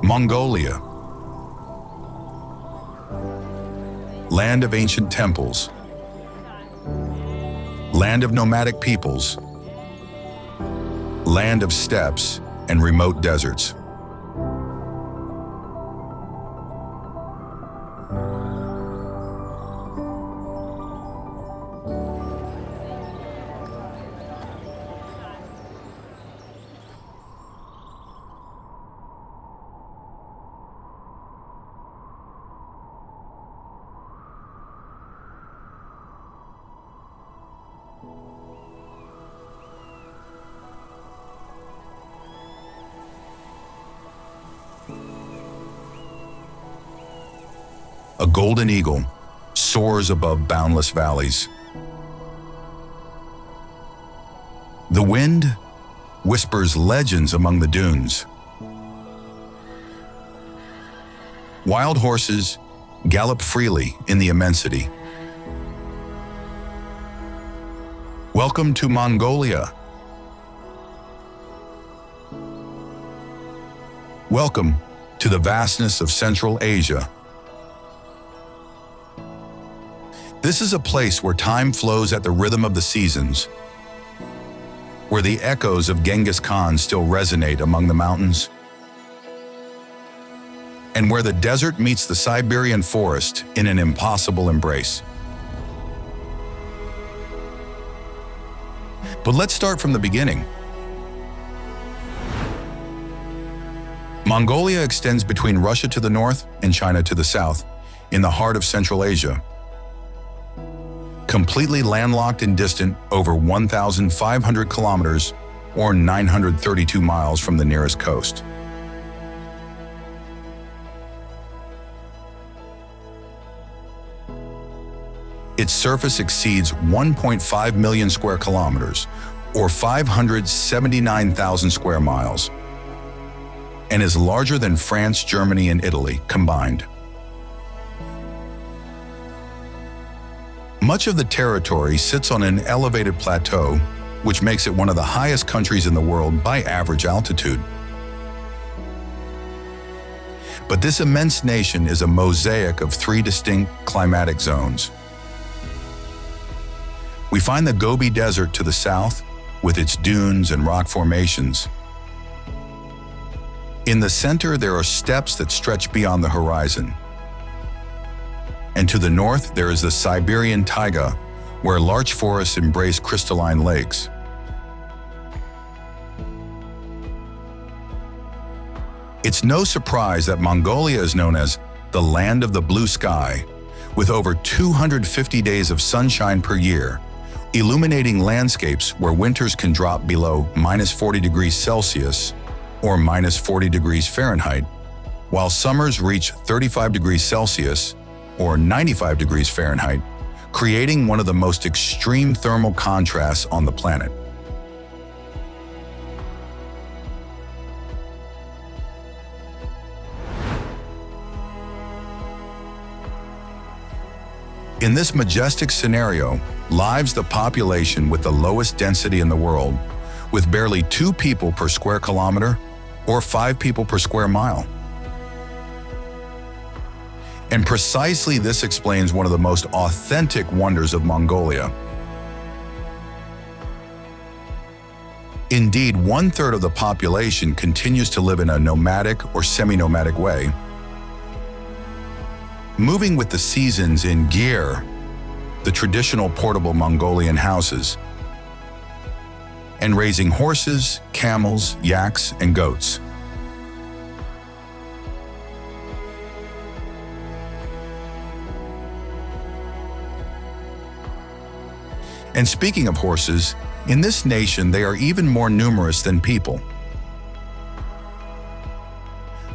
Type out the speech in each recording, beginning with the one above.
Mongolia, land of ancient temples, land of nomadic peoples, land of steppes and remote deserts. A golden eagle soars above boundless valleys. The wind whispers legends among the dunes. Wild horses gallop freely in the immensity. Welcome to Mongolia. Welcome to the vastness of Central Asia. This is a place where time flows at the rhythm of the seasons, where the echoes of Genghis Khan still resonate among the mountains, and where the desert meets the Siberian forest in an impossible embrace. But let's start from the beginning. Mongolia extends between Russia to the north and China to the south, in the heart of Central Asia. Completely landlocked and distant over 1,500 kilometers or 932 miles from the nearest coast. Its surface exceeds 1.5 million square kilometers or 579,000 square miles and is larger than France, Germany, and Italy combined. Much of the territory sits on an elevated plateau, which makes it one of the highest countries in the world by average altitude. But this immense nation is a mosaic of three distinct climatic zones. We find the Gobi Desert to the south, with its dunes and rock formations. In the center, there are steppes that stretch beyond the horizon. And to the north, there is the Siberian taiga, where larch forests embrace crystalline lakes. It's no surprise that Mongolia is known as the land of the blue sky, with over 250 days of sunshine per year, illuminating landscapes where winters can drop below -40 degrees Celsius or -40 degrees Fahrenheit, while summers reach 35 degrees Celsius or 95 degrees Fahrenheit, creating one of the most extreme thermal contrasts on the planet. In this majestic scenario lives the population with the lowest density in the world, with barely 2 people per square kilometer or 5 people per square mile. And precisely this explains one of the most authentic wonders of Mongolia. Indeed, 1/3 of the population continues to live in a nomadic or semi-nomadic way, moving with the seasons in gyr, the traditional portable Mongolian houses, and raising horses, camels, yaks, and goats. And speaking of horses, in this nation they are even more numerous than people.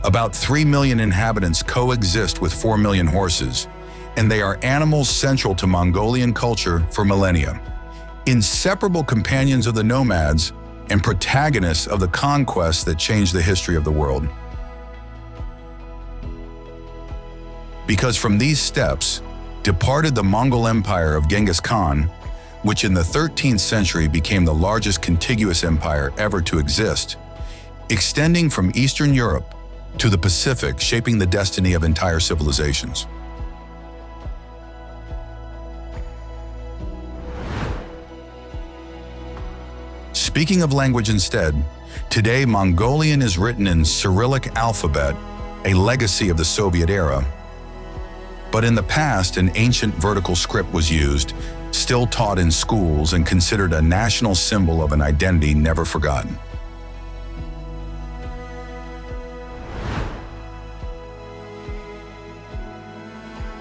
About 3 million inhabitants coexist with 4 million horses, and they are animals central to Mongolian culture for millennia, inseparable companions of the nomads and protagonists of the conquests that changed the history of the world. Because from these steppes departed the Mongol Empire of Genghis Khan, which in the 13th century became the largest contiguous empire ever to exist, extending from Eastern Europe to the Pacific, shaping the destiny of entire civilizations. Speaking of language instead, today Mongolian is written in Cyrillic alphabet, a legacy of the Soviet era. But in the past, an ancient vertical script was used, still taught in schools and considered a national symbol of an identity never forgotten.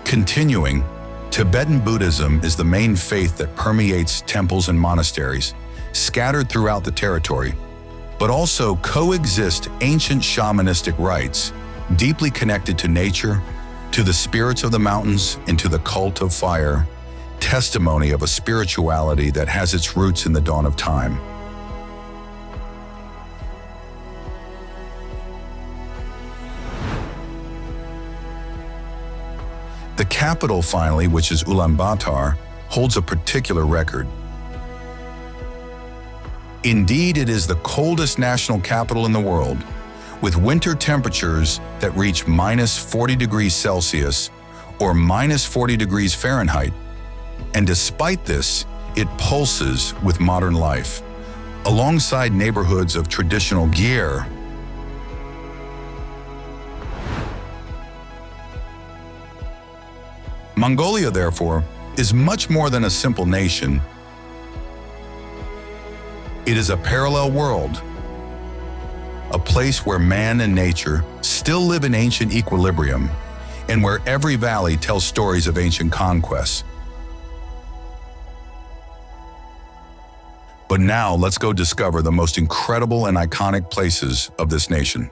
Continuing, Tibetan Buddhism is the main faith that permeates temples and monasteries, scattered throughout the territory, but also coexist ancient shamanistic rites, deeply connected to nature, to the spirits of the mountains, and to the cult of fire, testimony of a spirituality that has its roots in the dawn of time. The capital, finally, which is Ulaanbaatar, holds a particular record. Indeed, it is the coldest national capital in the world, with winter temperatures that reach minus 40 degrees Celsius or minus 40 degrees Fahrenheit. And despite this, it pulses with modern life, alongside neighborhoods of traditional gear. Mongolia, therefore, is much more than a simple nation. It is a parallel world, a place where man and nature still live in ancient equilibrium, and where every valley tells stories of ancient conquests. But now let's go discover the most incredible and iconic places of this nation.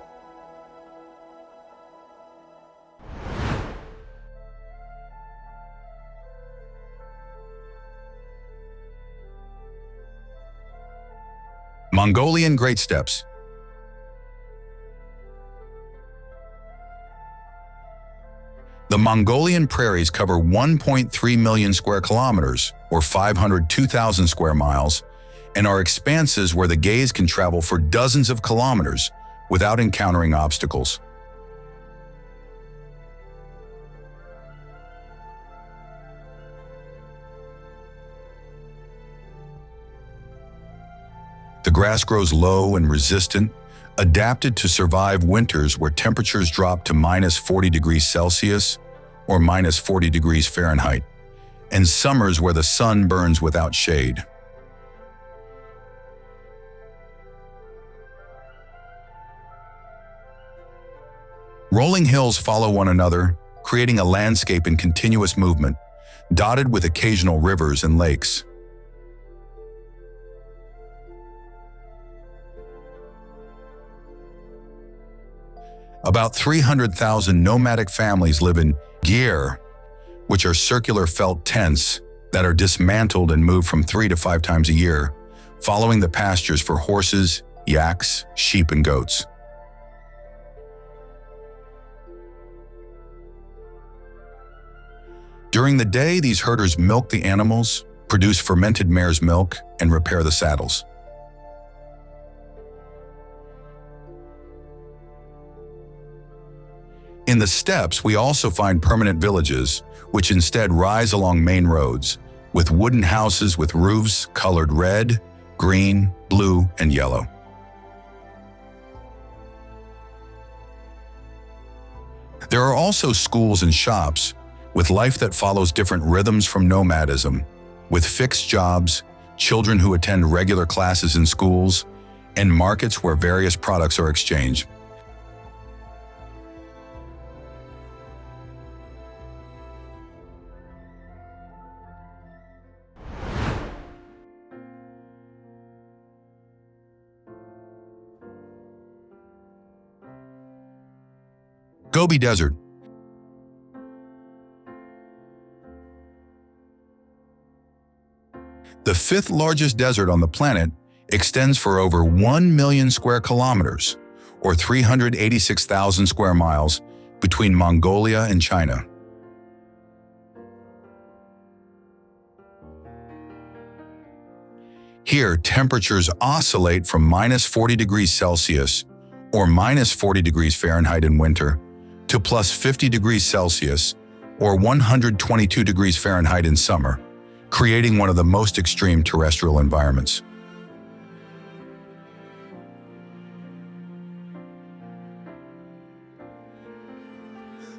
Mongolian Great Steppes. The Mongolian prairies cover 1.3 million square kilometers, or 502,000 square miles, and are expanses where the gaze can travel for dozens of kilometers without encountering obstacles. The grass grows low and resistant, adapted to survive winters where temperatures drop to minus 40 degrees Celsius or minus 40 degrees Fahrenheit, and summers where the sun burns without shade. Rolling hills follow one another, creating a landscape in continuous movement, dotted with occasional rivers and lakes. About 300,000 nomadic families live in Geyser, which are circular felt tents that are dismantled and moved from 3 to 5 times a year, following the pastures for horses, yaks, sheep, and goats. During the day, these herders milk the animals, produce fermented mare's milk, and repair the saddles. In the steppes, we also find permanent villages, which instead rise along main roads, with wooden houses with roofs colored red, green, blue, and yellow. There are also schools and shops, with life that follows different rhythms from nomadism, with fixed jobs, children who attend regular classes in schools, and markets where various products are exchanged. Gobi Desert. The fifth largest desert on the planet extends for over 1 million square kilometers, or 386,000 square miles, between Mongolia and China. Here, temperatures oscillate from minus 40 degrees Celsius, or minus 40 degrees Fahrenheit in winter, to plus 50 degrees Celsius, or 122 degrees Fahrenheit in summer, creating one of the most extreme terrestrial environments.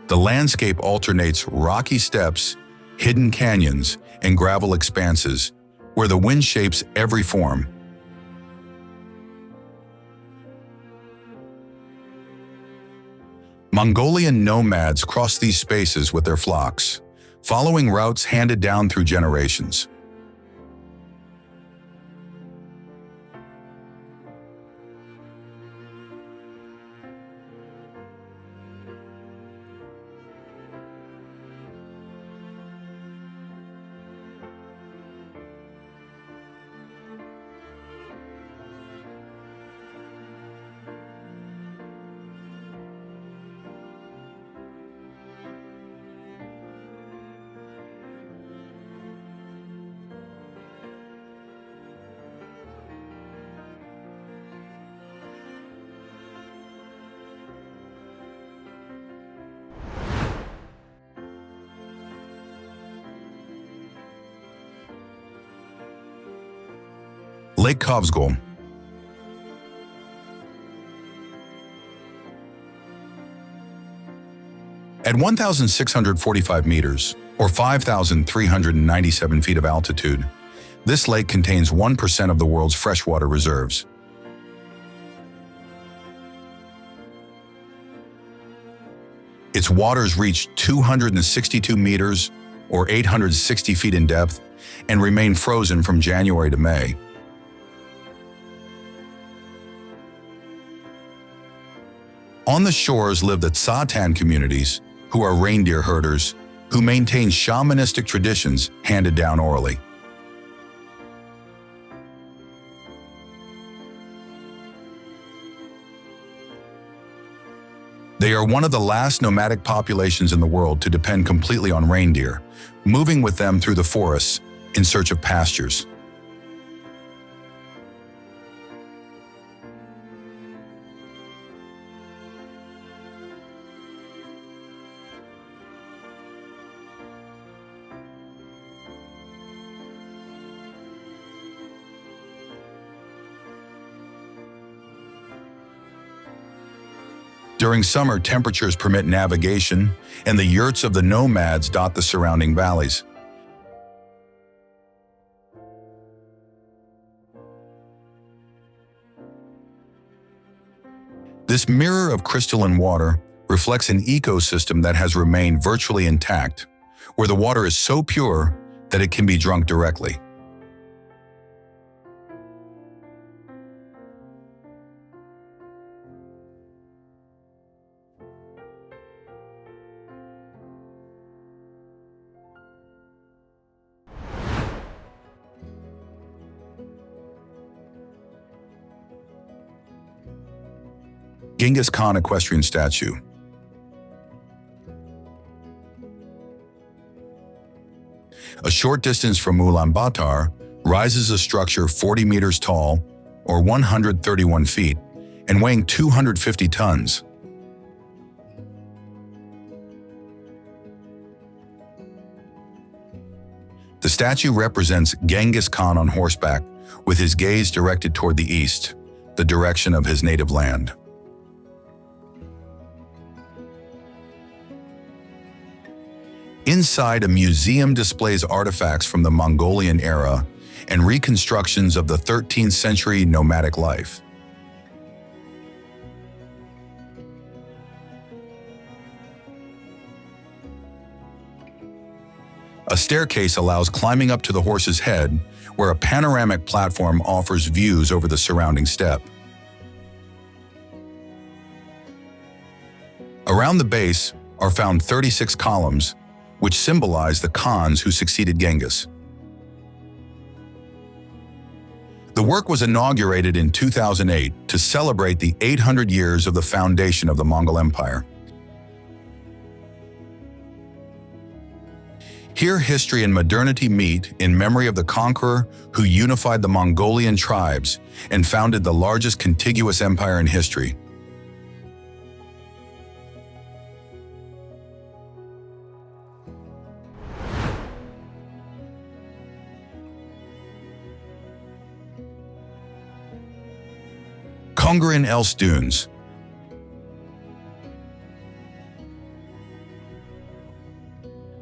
The landscape alternates rocky steppes, hidden canyons, and gravel expanses, where the wind shapes every form. Mongolian nomads cross these spaces with their flocks, following routes handed down through generations. Lake Khövsgöl. At 1,645 meters, or 5,397 feet of altitude, this lake contains 1% of the world's freshwater reserves. Its waters reach 262 meters, or 860 feet in depth, and remain frozen from January to May. On the shores live the Tsatan communities, who are reindeer herders, who maintain shamanistic traditions handed down orally. They are one of the last nomadic populations in the world to depend completely on reindeer, moving with them through the forests in search of pastures. During summer, temperatures permit navigation, and the yurts of the nomads dot the surrounding valleys. This mirror of crystalline water reflects an ecosystem that has remained virtually intact, where the water is so pure that it can be drunk directly. Genghis Khan Equestrian Statue. A short distance from Ulaanbaatar rises a structure 40 meters tall, or 131 feet, and weighing 250 tons. The statue represents Genghis Khan on horseback, with his gaze directed toward the east, the direction of his native land. Inside, a museum displays artifacts from the Mongolian era and reconstructions of the 13th century nomadic life. A staircase allows climbing up to the horse's head, where a panoramic platform offers views over the surrounding steppe. Around the base are found 36 columns, which symbolize the Khans who succeeded Genghis. The work was inaugurated in 2008 to celebrate the 800 years of the foundation of the Mongol Empire. Here, history and modernity meet in memory of the conqueror who unified the Mongolian tribes and founded the largest contiguous empire in history. Khongoryn Els Dunes.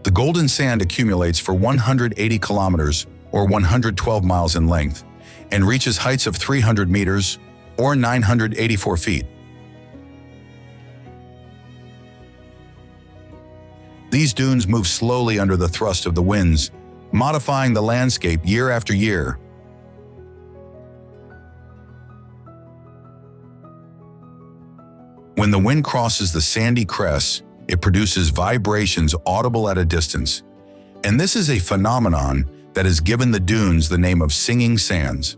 The golden sand accumulates for 180 kilometers or 112 miles in length and reaches heights of 300 meters or 984 feet. These dunes move slowly under the thrust of the winds, modifying the landscape year after year. When the wind crosses the sandy crests, it produces vibrations audible at a distance, and this is a phenomenon that has given the dunes the name of singing sands.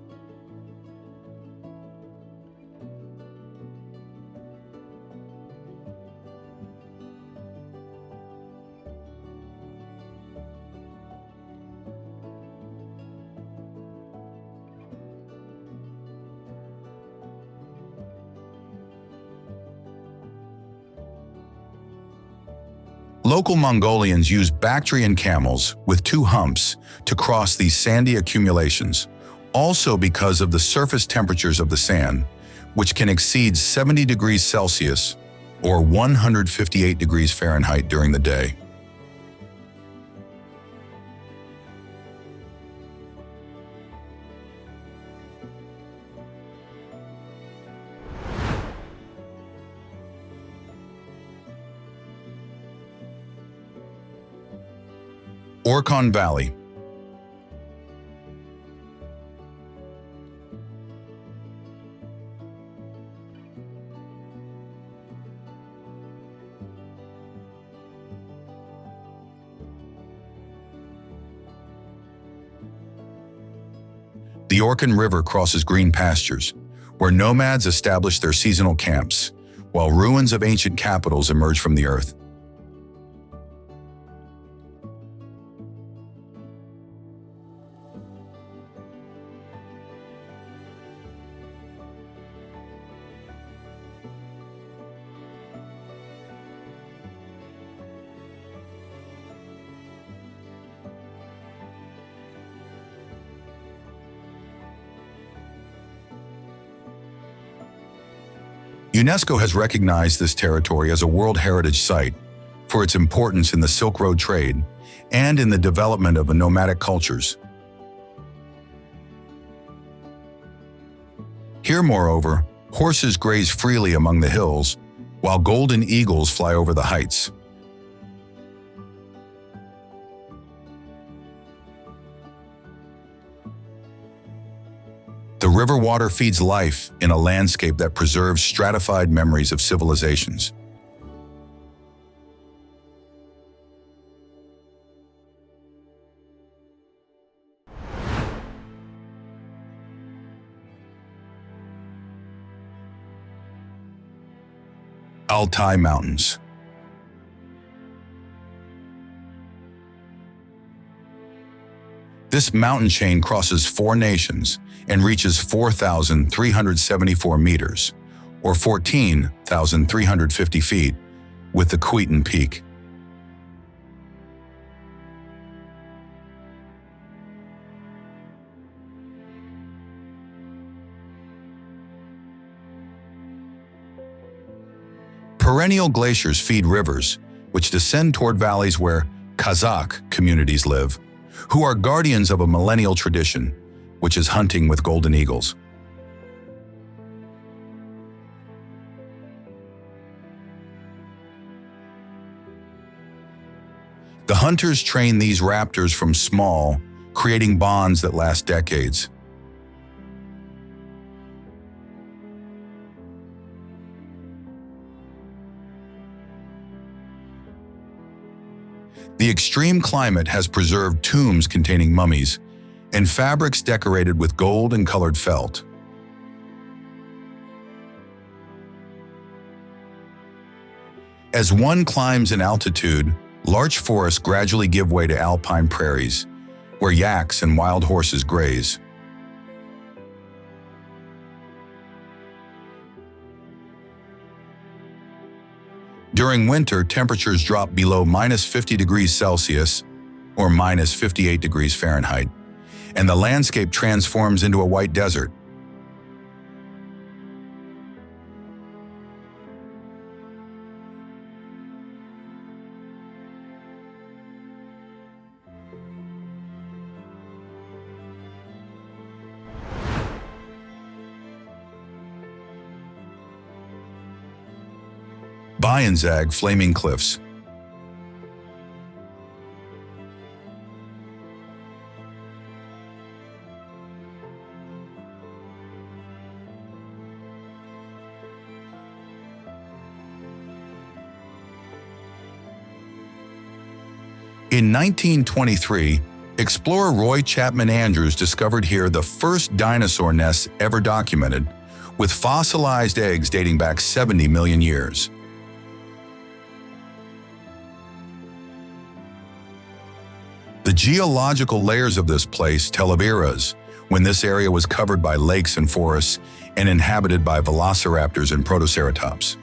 Local Mongolians use Bactrian camels with 2 humps to cross these sandy accumulations, also because of the surface temperatures of the sand, which can exceed 70 degrees Celsius or 158 degrees Fahrenheit during the day. Orkhon Valley. The Orkhon River crosses green pastures, where nomads establish their seasonal camps, while ruins of ancient capitals emerge from the earth. UNESCO has recognized this territory as a World Heritage Site for its importance in the Silk Road trade and in the development of nomadic cultures. Here, moreover, horses graze freely among the hills, while golden eagles fly over the heights. The river water feeds life in a landscape that preserves stratified memories of civilizations. Altai Mountains. This mountain chain crosses 4 nations and reaches 4,374 meters, or 14,350 feet, with the Khuyten Peak. Perennial glaciers feed rivers, which descend toward valleys where Kazakh communities live, who are guardians of a millennial tradition, which is hunting with golden eagles. The hunters train these raptors from small, creating bonds that last decades. The extreme climate has preserved tombs containing mummies and fabrics decorated with gold and colored felt. As one climbs in altitude, large forests gradually give way to alpine prairies, where yaks and wild horses graze. During winter, temperatures drop below -50 degrees Celsius, or -58 degrees Fahrenheit, and the landscape transforms into a white desert. Bayanzag Flaming Cliffs. In 1923, explorer Roy Chapman Andrews discovered here the first dinosaur nests ever documented, with fossilized eggs dating back 70 million years. The geological layers of this place tell of eras when this area was covered by lakes and forests and inhabited by velociraptors and protoceratops.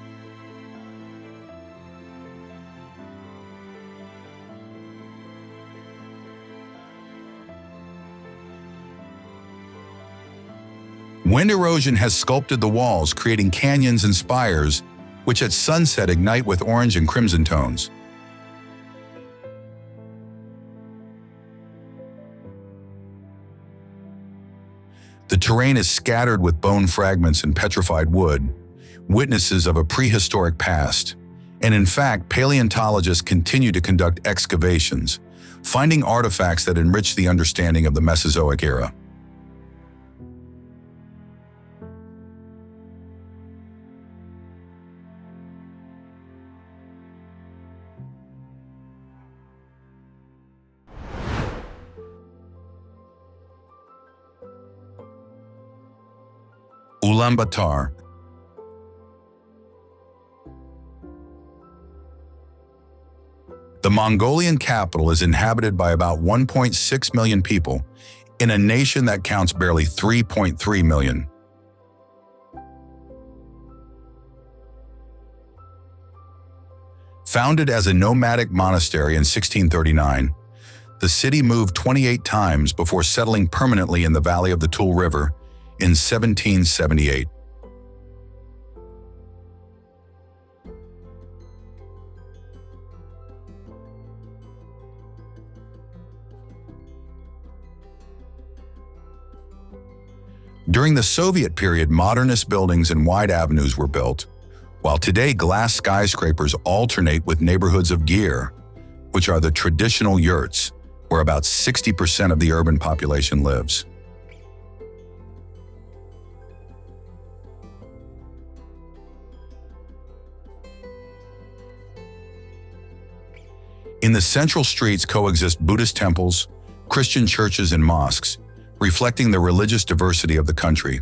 Wind erosion has sculpted the walls, creating canyons and spires, which at sunset ignite with orange and crimson tones. The terrain is scattered with bone fragments and petrified wood, witnesses of a prehistoric past. And in fact, paleontologists continue to conduct excavations, finding artifacts that enrich the understanding of the Mesozoic era. Ulaanbaatar. The Mongolian capital is inhabited by about 1.6 million people in a nation that counts barely 3.3 million. Founded as a nomadic monastery in 1639, the city moved 28 times before settling permanently in the valley of the Chuluu River in 1778. During the Soviet period, modernist buildings and wide avenues were built, while today glass skyscrapers alternate with neighborhoods of gear, which are the traditional yurts, where about 60% of the urban population lives. In the central streets coexist Buddhist temples, Christian churches, and mosques, reflecting the religious diversity of the country.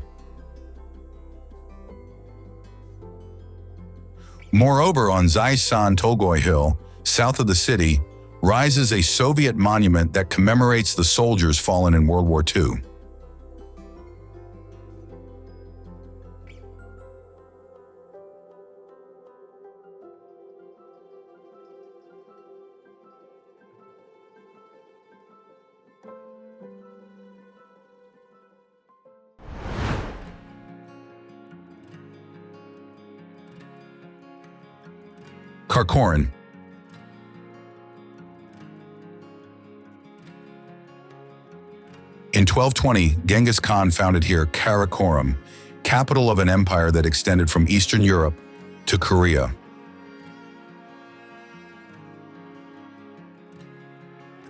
Moreover, on Zaisan Memorial Hill, south of the city, rises a Soviet monument that commemorates the soldiers fallen in World War II. Kharkhorin. In 1220, Genghis Khan founded here Karakorum, capital of an empire that extended from Eastern Europe to Korea.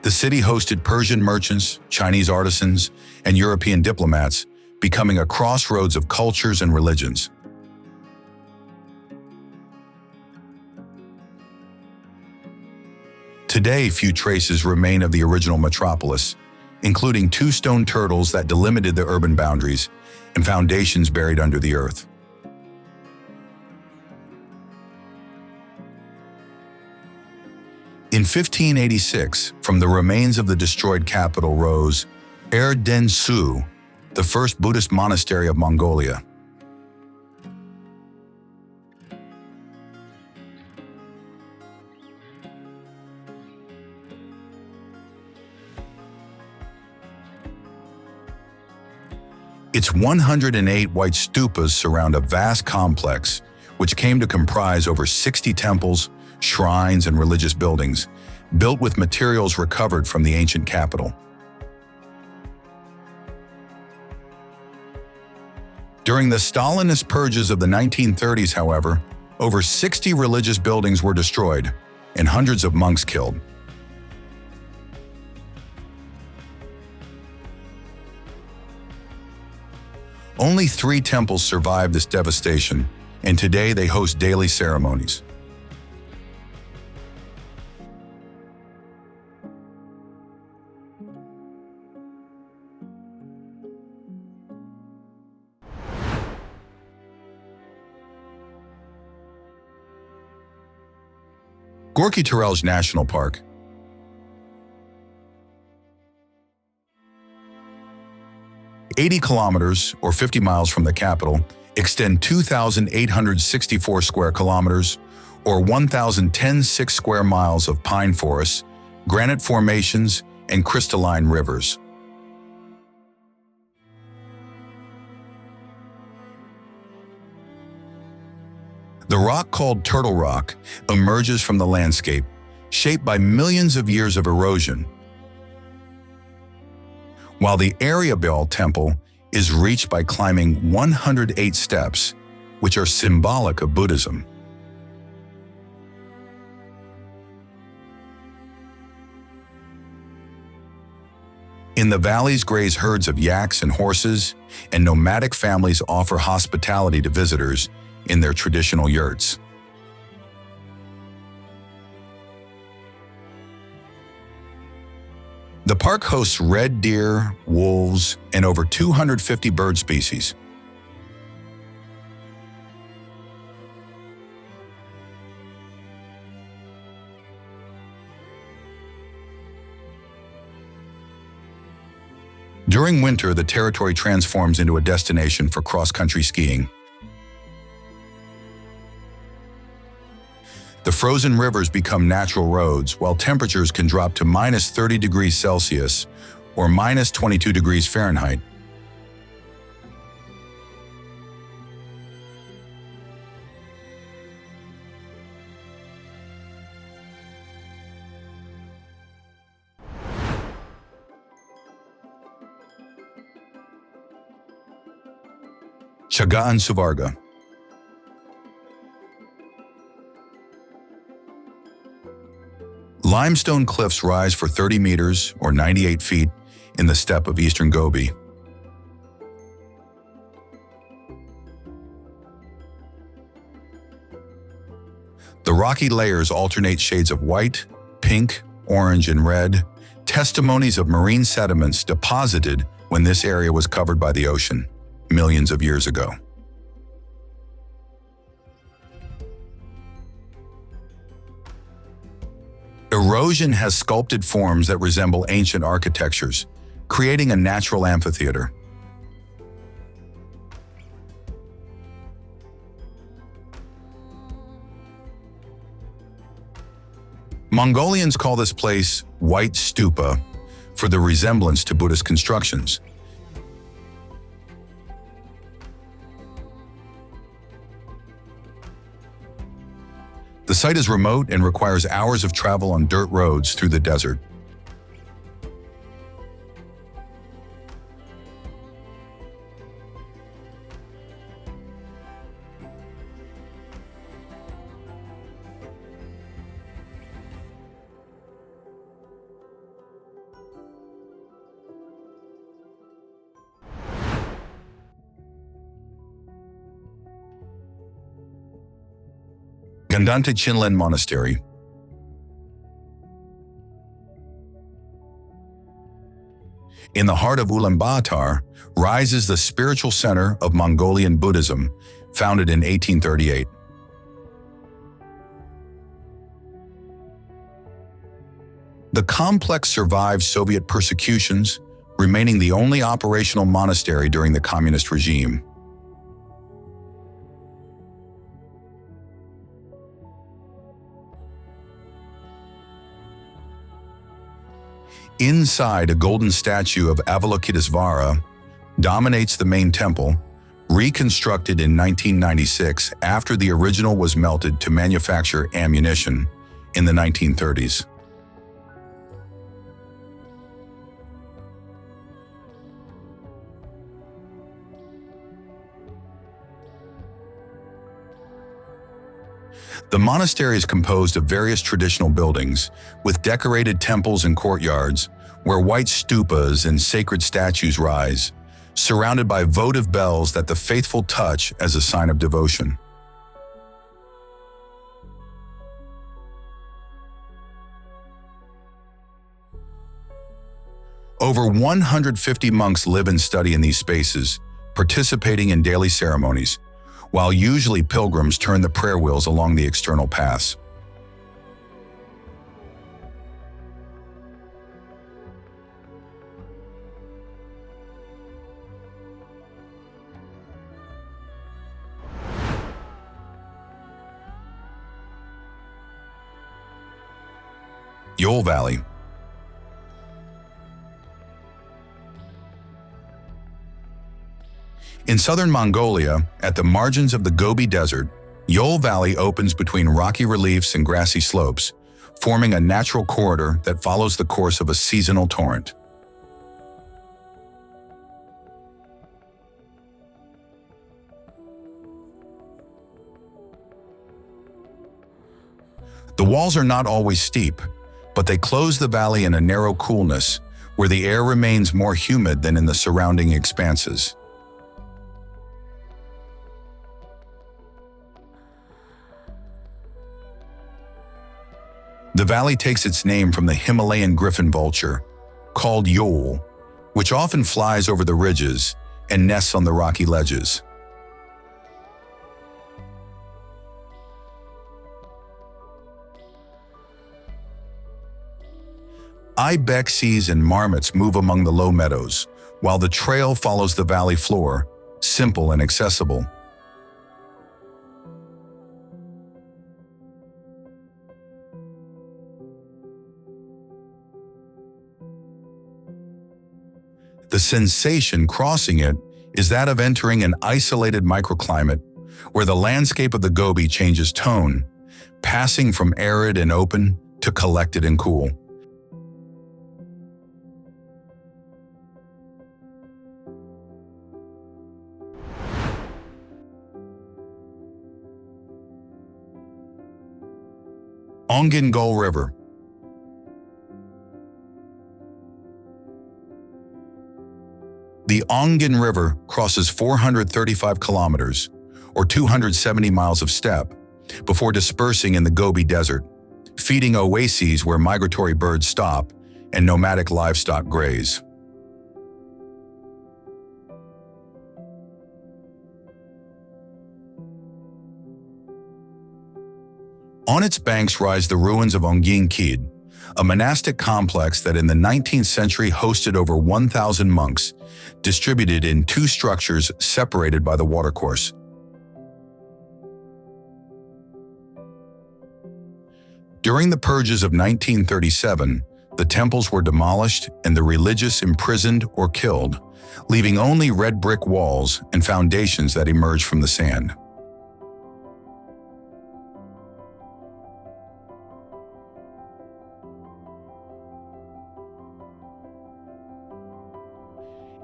The city hosted Persian merchants, Chinese artisans, and European diplomats, becoming a crossroads of cultures and religions. Today, few traces remain of the original metropolis, including two stone turtles that delimited the urban boundaries and foundations buried under the earth. In 1586, from the remains of the destroyed capital rose Den Su, the first Buddhist monastery of Mongolia. Its 108 white stupas surround a vast complex, which came to comprise over 60 temples, shrines, and religious buildings, built with materials recovered from the ancient capital. During the Stalinist purges of the 1930s, however, Over 60 religious buildings were destroyed and hundreds of monks killed. Only 3 temples survived this devastation, and today they host daily ceremonies. Gorkhi-Terelj National Park. "80 kilometers, or 50 miles from the capital, extend 2,864 square kilometers, or 1,010 square miles of pine forests, granite formations, and crystalline rivers. The rock called Turtle Rock emerges from the landscape, shaped by millions of years of erosion, while the Amarbayasgalant Temple is reached by climbing 108 steps, which are symbolic of Buddhism. In the valleys graze herds of yaks and horses, and nomadic families offer hospitality to visitors in their traditional yurts. The park hosts red deer, wolves, and over 250 bird species. During winter, the territory transforms into a destination for cross-country skiing. The frozen rivers become natural roads, while temperatures can drop to minus 30 degrees Celsius or minus 22 degrees Fahrenheit. Tsagaan Suvarga. Limestone cliffs rise for 30 meters, or 98 feet, in the steppe of eastern Gobi. The rocky layers alternate shades of white, pink, orange, and red, testimonies of marine sediments deposited when this area was covered by the ocean millions of years ago. Erosion has sculpted forms that resemble ancient architectures, creating a natural amphitheater. Mongolians call this place White Stupa for the resemblance to Buddhist constructions. The site is remote and requires hours of travel on dirt roads through the desert. Gandantegchinlen Monastery. In the heart of Ulaanbaatar rises the spiritual center of Mongolian Buddhism, founded in 1838. The complex survived Soviet persecutions, remaining the only operational monastery during the communist regime. Inside, a golden statue of Avalokitesvara dominates the main temple, reconstructed in 1996 after the original was melted to manufacture ammunition in the 1930s. The monastery is composed of various traditional buildings, with decorated temples and courtyards, where white stupas and sacred statues rise, surrounded by votive bells that the faithful touch as a sign of devotion. Over 150 monks live and study in these spaces, participating in daily ceremonies, while usually pilgrims turn the prayer wheels along the external paths. Yol Valley. In southern Mongolia, at the margins of the Gobi Desert, Yol Valley opens between rocky reliefs and grassy slopes, forming a natural corridor that follows the course of a seasonal torrent. The walls are not always steep, but they close the valley in a narrow coolness, where the air remains more humid than in the surrounding expanses. The valley takes its name from the Himalayan griffon vulture, called Yol, which often flies over the ridges and nests on the rocky ledges. Ibexes and marmots move among the low meadows, while the trail follows the valley floor, simple and accessible. The sensation crossing it is that of entering an isolated microclimate where the landscape of the Gobi changes tone, passing from arid and open to collected and cool. Ongiin Gol River. The Ongiin River crosses 435 kilometers, or 270 miles of steppe, before dispersing in the Gobi Desert, feeding oases where migratory birds stop and nomadic livestock graze. On its banks rise the ruins of Ongiin Gol, a monastic complex that in the 19th century hosted over 1,000 monks, distributed in two structures separated by the watercourse. During the purges of 1937, the temples were demolished and the religious imprisoned or killed, leaving only red brick walls and foundations that emerged from the sand.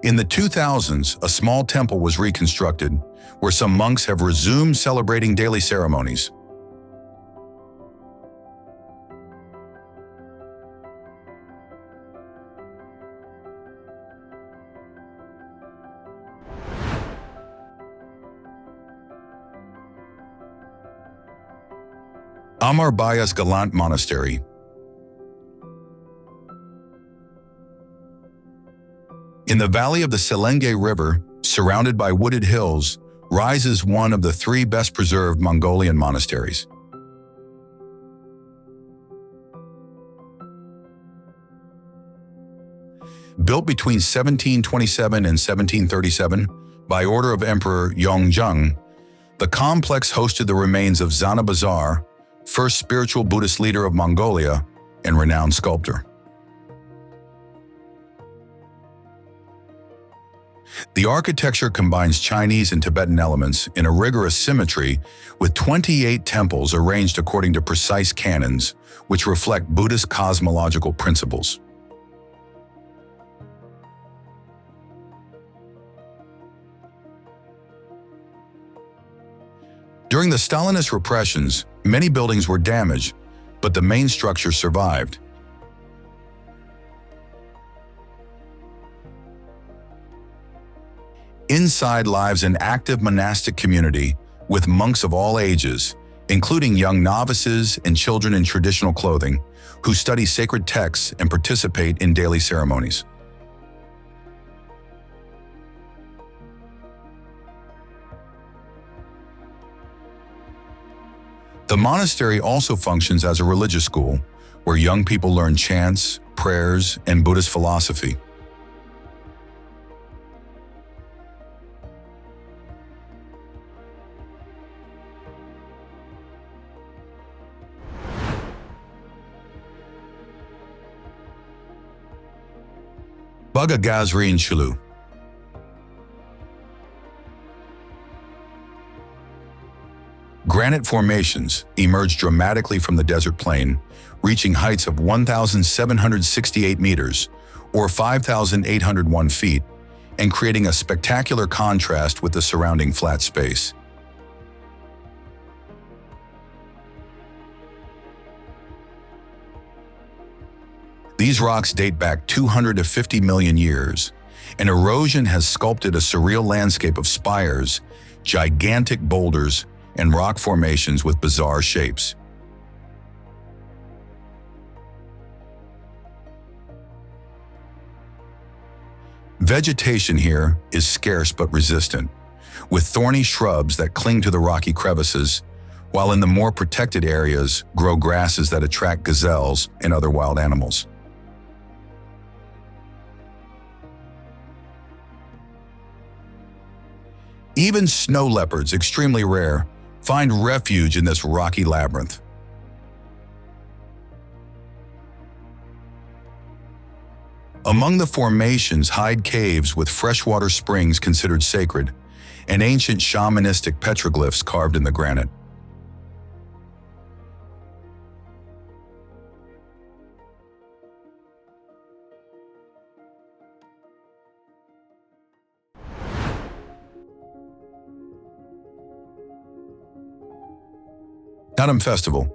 In the 2000s, a small temple was reconstructed, where some monks have resumed celebrating daily ceremonies. Amarbayasgalant Monastery. In the valley of the Selenge River, surrounded by wooded hills, rises one of the three best-preserved Mongolian monasteries. Built between 1727 and 1737 by order of Emperor Yongjung, the complex hosted the remains of Zanabazar, first spiritual Buddhist leader of Mongolia and renowned sculptor. The architecture combines Chinese and Tibetan elements in a rigorous symmetry, with 28 temples arranged according to precise canons, which reflect Buddhist cosmological principles. During the Stalinist repressions, Many buildings were damaged, but the main structure survived. Inside lives an active monastic community with monks of all ages, including young novices and children in traditional clothing, who study sacred texts and participate in daily ceremonies. The monastery also functions as a religious school, where young people learn chants, prayers, and Buddhist philosophy. Baga Gazriin Chuluu. Granite formations emerge dramatically from the desert plain, reaching heights of 1,768 meters, or 5,801 feet, and creating a spectacular contrast with the surrounding flat space. These rocks date back 250 million years, and erosion has sculpted a surreal landscape of spires, gigantic boulders, and rock formations with bizarre shapes. Vegetation here is scarce but resistant, with thorny shrubs that cling to the rocky crevices, while in the more protected areas grow grasses that attract gazelles and other wild animals. Even snow leopards, extremely rare, find refuge in this rocky labyrinth. Among the formations hide caves with freshwater springs considered sacred, and ancient shamanistic petroglyphs carved in the granite. Naadam Festival.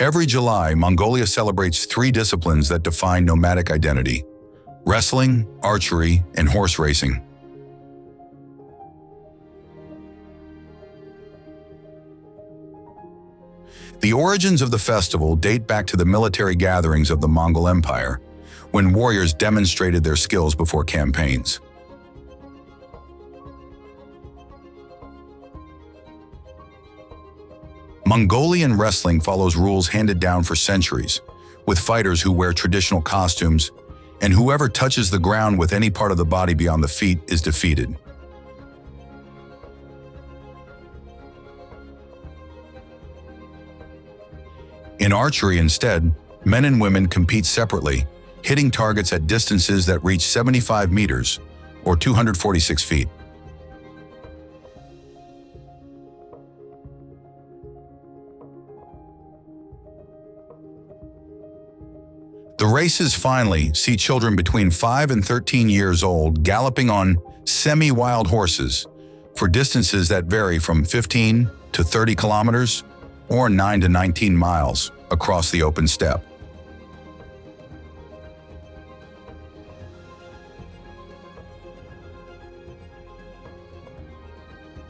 Every July, Mongolia celebrates three disciplines that define nomadic identity: wrestling, archery, and horse racing. The origins of the festival date back to the military gatherings of the Mongol Empire, when warriors demonstrated their skills before campaigns. Mongolian wrestling follows rules handed down for centuries, with fighters who wear traditional costumes, and whoever touches the ground with any part of the body beyond the feet is defeated. In archery instead, men and women compete separately, hitting targets at distances that reach 75 meters, or 246 feet. The races finally see children between 5 and 13 years old galloping on semi-wild horses for distances that vary from 15 to 30 kilometers or 9 to 19 miles across the open steppe.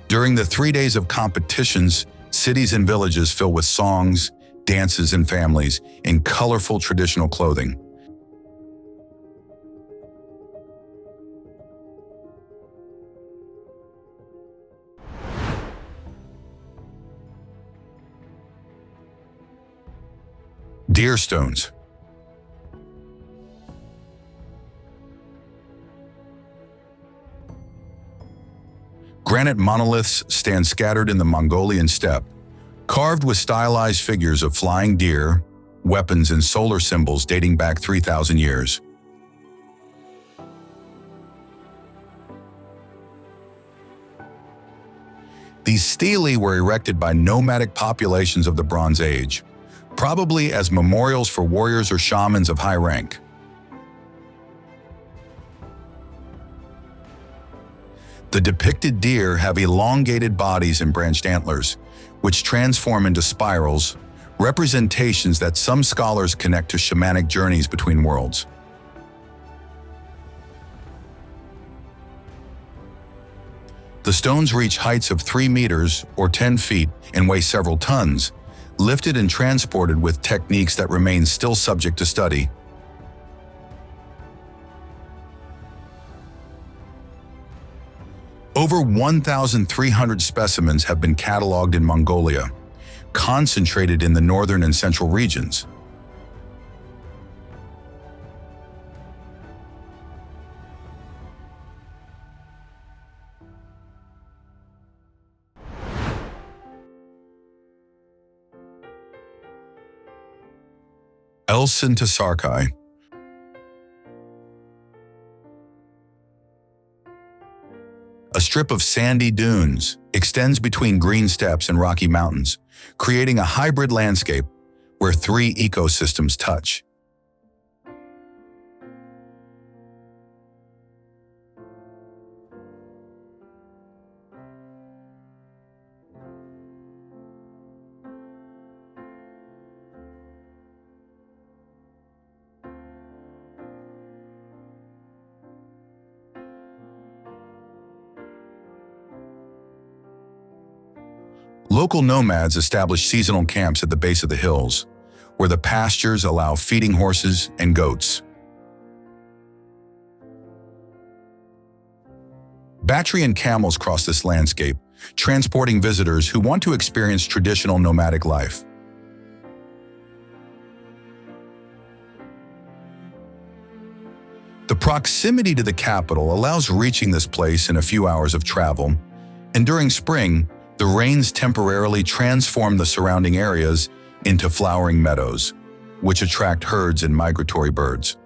During the 3 days of competitions, cities and villages fill with songs, dances, and families in colorful traditional clothing. Deer stones. Granite monoliths stand scattered in the Mongolian steppe, carved with stylized figures of flying deer, weapons, and solar symbols dating back 3,000 years. These stelae were erected by nomadic populations of the Bronze Age, probably as memorials for warriors or shamans of high rank. The depicted deer have elongated bodies and branched antlers, which transform into spirals, representations that some scholars connect to shamanic journeys between worlds. The stones reach heights of 3 meters or 10 feet and weigh several tons, lifted and transported with techniques that remain still subject to study. Over 1,300 specimens have been cataloged in Mongolia, concentrated in the northern and central regions. Elsen Tasarkhai. A strip of sandy dunes extends between green steppes and rocky mountains, creating a hybrid landscape where 3 ecosystems touch. Local nomads establish seasonal camps at the base of the hills, where the pastures allow feeding horses and goats. Bactrian camels cross this landscape, transporting visitors who want to experience traditional nomadic life. The proximity to the capital allows reaching this place in a few hours of travel, and during spring, the rains temporarily transform the surrounding areas into flowering meadows, which attract herds and migratory birds.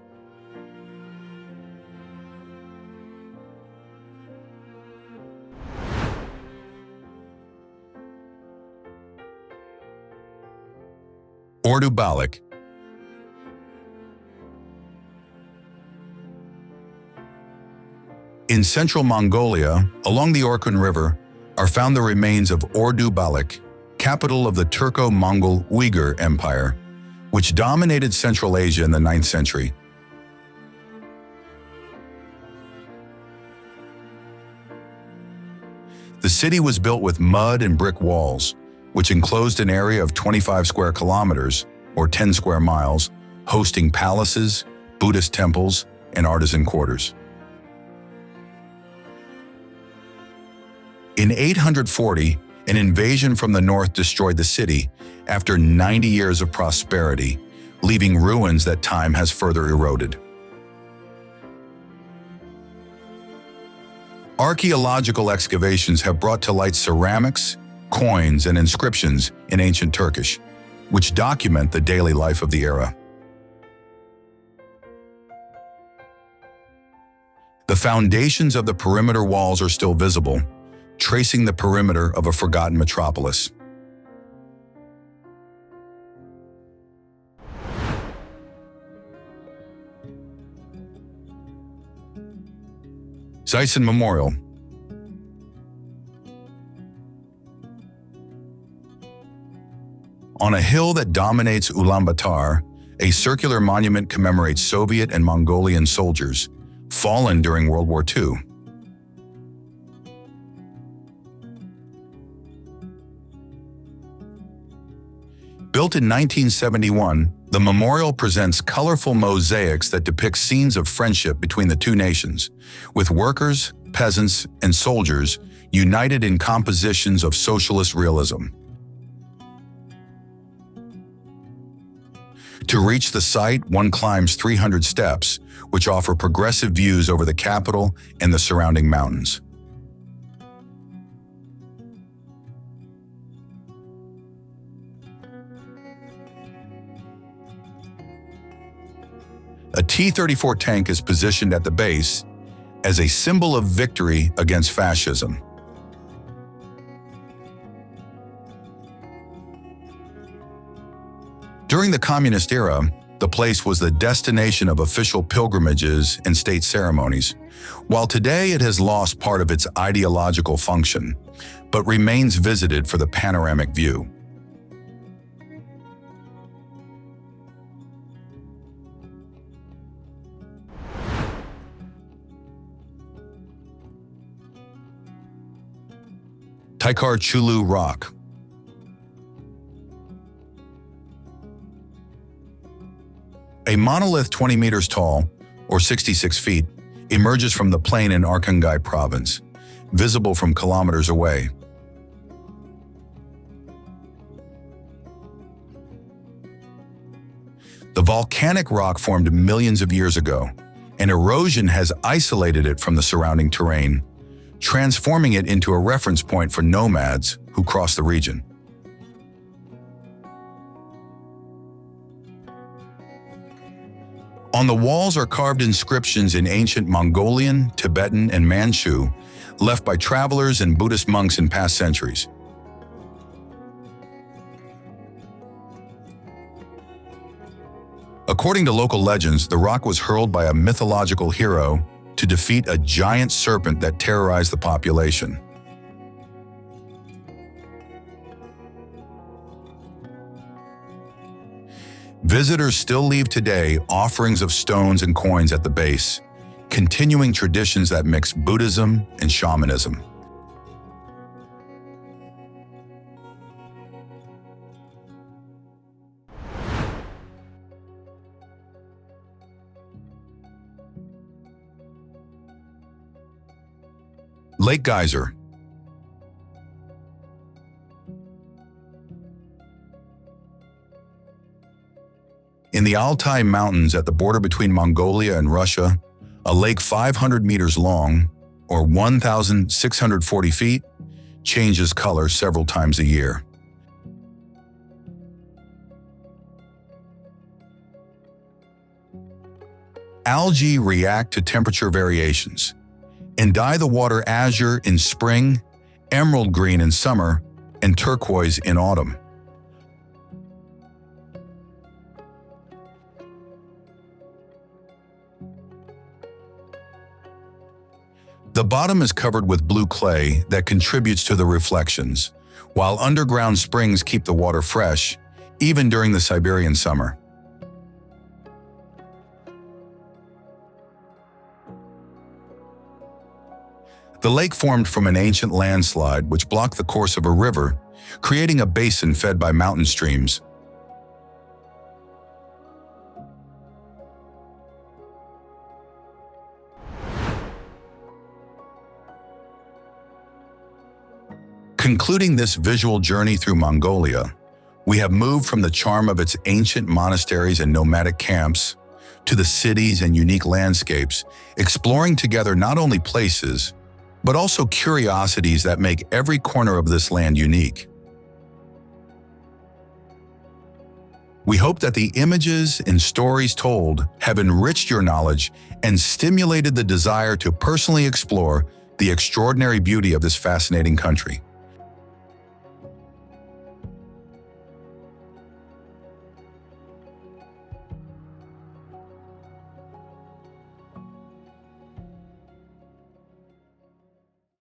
Ordu Baliq. In central Mongolia, along the Orkhon River, are found the remains of Ordu Baliq, capital of the Turco-Mongol Uyghur Empire, which dominated Central Asia in the 9th century. The city was built with mud and brick walls, which enclosed an area of 25 square kilometers, or 10 square miles, hosting palaces, Buddhist temples, and artisan quarters. In 840, an invasion from the north destroyed the city after 90 years of prosperity, leaving ruins that time has further eroded. Archaeological excavations have brought to light ceramics, coins, and inscriptions in ancient Turkish, which document the daily life of the era. The foundations of the perimeter walls are still visible, tracing the perimeter of a forgotten metropolis. Zaisan Memorial. On a hill that dominates Ulaanbaatar, a circular monument commemorates Soviet and Mongolian soldiers fallen during World War II. Built in 1971, the memorial presents colorful mosaics that depict scenes of friendship between the two nations, with workers, peasants, and soldiers united in compositions of socialist realism. To reach the site, one climbs 300 steps, which offer progressive views over the capital and the surrounding mountains. A T-34 tank is positioned at the base as a symbol of victory against fascism. During the communist era, The place was the destination of official pilgrimages and state ceremonies, while today it has lost part of its ideological function, but remains visited for the panoramic view. Taikhar Chuluu Rock. A monolith 20 meters tall, or 66 feet, emerges from the plain in Orkhon Valley province, visible from kilometers away. The volcanic rock formed millions of years ago, and erosion has isolated it from the surrounding terrain, transforming it into a reference point for nomads who cross the region. On the walls are carved inscriptions in ancient Mongolian, Tibetan, and Manchu, left by travelers and Buddhist monks in past centuries. According to local legends, the rock was hurled by a mythological hero to defeat a giant serpent that terrorized the population. Visitors still leave today offerings of stones and coins at the base, continuing traditions that mix Buddhism and shamanism. Lake Geyser. In the Altai Mountains at the border between Mongolia and Russia, a lake 500 meters long, or 1,640 feet, changes color several times a year. Algae react to temperature variations and dye the water azure in spring, emerald green in summer, and turquoise in autumn. The bottom is covered with blue clay that contributes to the reflections, while underground springs keep the water fresh, even during the Siberian summer. The lake formed from an ancient landslide which blocked the course of a river, creating a basin fed by mountain streams. Concluding this visual journey through Mongolia, we have moved from the charm of its ancient monasteries and nomadic camps to the cities and unique landscapes, exploring together not only places, but also curiosities that make every corner of this land unique. We hope that the images and stories told have enriched your knowledge and stimulated the desire to personally explore the extraordinary beauty of this fascinating country.